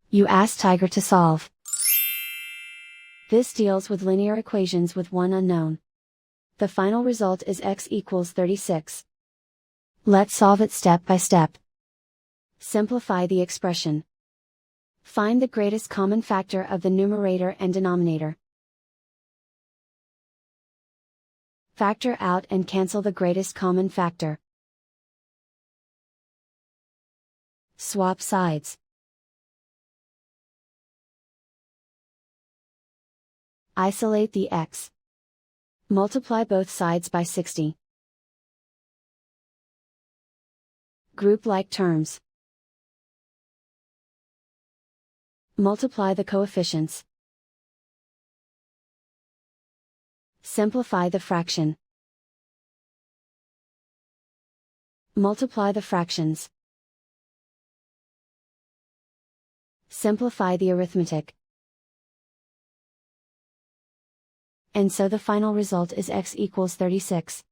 You ask Tiger to solve. This deals with linear equations with one unknown. The final result is x equals 36. Let's solve it step by step. Simplify the expression. Find the greatest common factor of the numerator and denominator. Factor out and cancel the greatest common factor. Swap sides. Isolate the x. Multiply both sides by 60. Group like terms. Multiply the coefficients. Simplify the fraction. Multiply the fractions. Simplify the arithmetic. And so the final result is x equals 36.